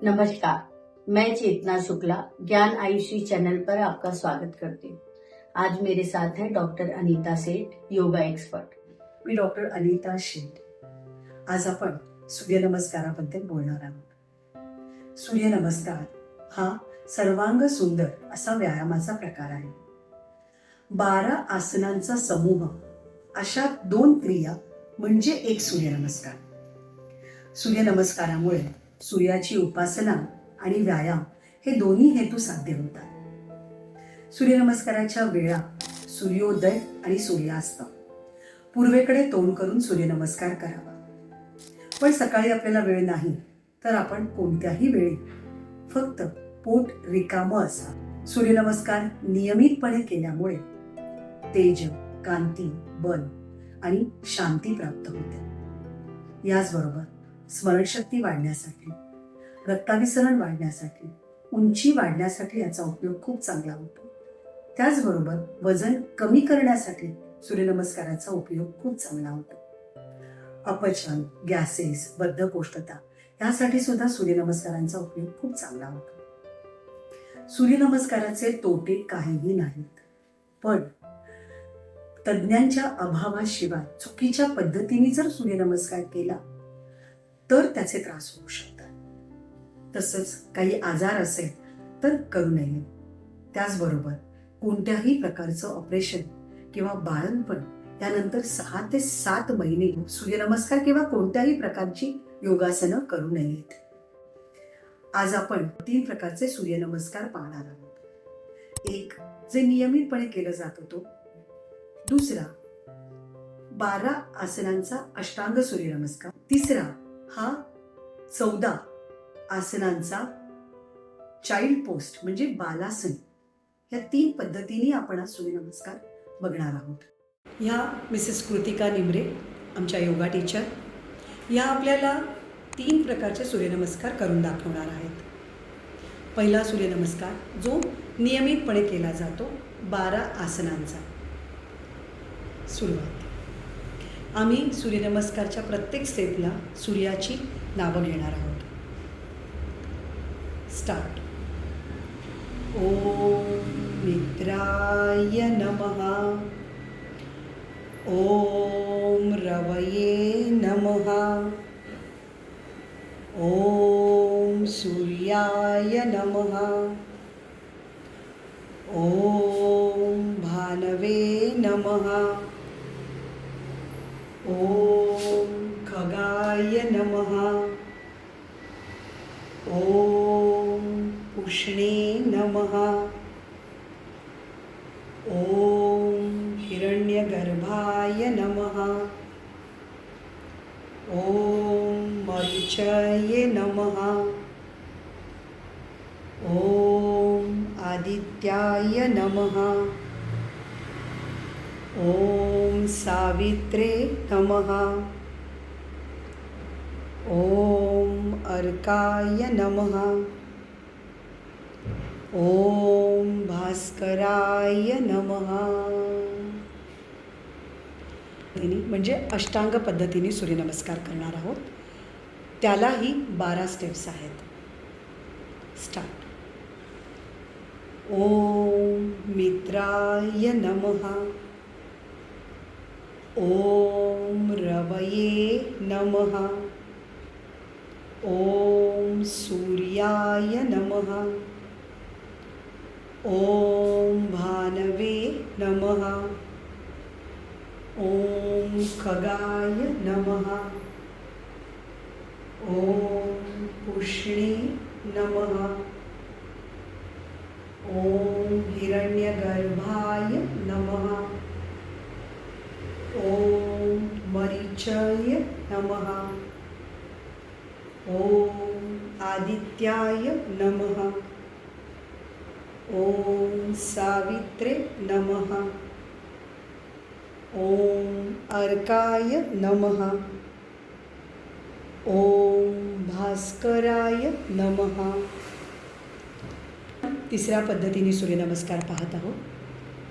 नमस्कार, मैं चेतना शुक्ला ज्ञान आयुषी चैनल पर आपका स्वागत करती हूँ। आज मेरे साथ है डॉक्टर अनीता सेठ, योगा एक्सपर्ट। मी डॉक्टर अनीता शेठ. आज आपण सूर्यनमस्काराबद्दल बोलणार आहोत. सूर्यनमस्कार हा सर्वांग सुंदर असा व्यायामाचा प्रकार आहे. 12 आसनांचा समूह अशा 2 क्रिया म्हणजे एक सूर्यनमस्कार. सूर्यनमस्कारामुळे सूर्याची उपासना आणि व्यायाम हे दोन्ही हेतू साध्य होतात. सूर्यनमस्काराच्या वेळा सूर्योदय आणि सूर्यास्त. पूर्वेकडे तोंड करून सूर्यनमस्कार करावा. पण सकाळी आपल्याला वेळ नाही तर आपण कोणत्याही वेळी फक्त पोट रिकामं असा सूर्यनमस्कार नियमितपणे केल्यामुळे तेज, कांती, बल आणि शांती प्राप्त होते. याचबरोबर स्मरणशक्ती वाढण्यासाठी, रक्ताभिसरण वाढण्यासाठी, उंची वाढण्यासाठी याचा उपयोग खूप चांगला होतो. त्याचबरोबर वजन कमी करण्यासाठी सूर्यनमस्काराचा उपयोग खूप चांगला होतो. अपचन, गॅसेस, बद्धकोष्ठता यासाठी सुद्धा सूर्यनमस्कारांचा उपयोग खूप चांगला होतो. सूर्यनमस्काराचे तोटे काहीही नाहीत, पण तज्ज्ञांच्या अभावाशिवाय चुकीच्या पद्धतीने जर सूर्यनमस्कार केला तर त्याचे त्रास होऊ शकतात. तसंच काही आजार असेल तर करू नये. त्याचबरोबर कोणत्याही प्रकारचं ऑपरेशन किंवा बाळंतपण यानंतर 6 ते 7 महिने सूर्यनमस्कार किंवा कोणत्याही प्रकारची योगासनं करू नयेत. आज आपण 3 प्रकारचे सूर्यनमस्कार पाहणार आहोत. एक जे नियमितपणे केलं जात होतं. दुसरा 12 आसनांचा अष्टांग सूर्यनमस्कार. तिसरा हा 14 आसनांचा चाइल्ड पोस्ट म्हणजे बालासन. या 3 पद्धतीने आपण आज सूर्यनमस्कार बघणार आहोत. ह्या मिसेस कृतिका निमरे, आमच्या योगा टीचर, या आपल्याला 3 प्रकारचे सूर्यनमस्कार करून दाखवणार आहेत. पहिला सूर्यनमस्कार जो नियमितपणे केला जातो, 12 आसनांचा. सुरुवात. आम्ही सूर्यनमस्कारच्या प्रत्येक स्टेपला सूर्याची नावं घेणार आहोत. स्टार्ट. ओम मित्राय नमः. ओम रवये नमः. ओम सूर्याय नमः. ओम भानवे नमः. ओम खगाय नमः. ओम उष्णे नमः. ओम हिरण्यगर्भाय नमः. ओम मरीचये नमः. ओम आदित्याय नमः. ओम सावित्रे नमः. ओम अर्काय नमः. ओम भास्कराय नमः. म्हणजे अष्टांग पद्धतीने सूर्यनमस्कार करणार आहोत. त्यालाही 12 स्टेप्स आहेत. स्टार्ट. ओम मित्राय नमः. ओम रवये नमः. ओम सूर्याय नमः. ओम भानवे नमः. ओम खगाय नमः. ओम उष्णे नमः. ओम हिरण्यगर्भाय नमः. ओम मरीचय नमः. ओम आदित्याय नमः. ओम सावित्रे नमः. ओम अर्काय नमः. ओम भास्कराय नमः. तिसऱ्या पद्धतीने सूर्यनमस्कार पाहत आहोत,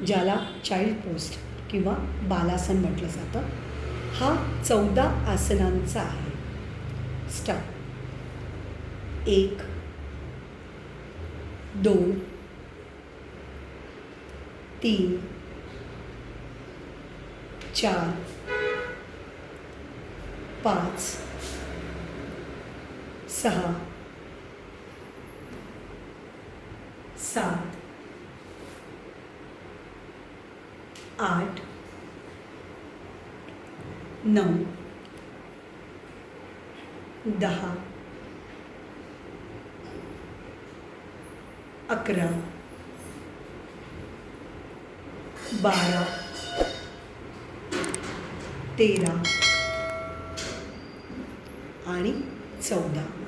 ज्याला चाइल्ड पोस्ट किंवा बालासन म्हटलं जातं. हा 14 आसनांचा आहे. स्टार्ट. 1 2 3 4 5 6 7 8 9 10 11 12 13 आणि 14.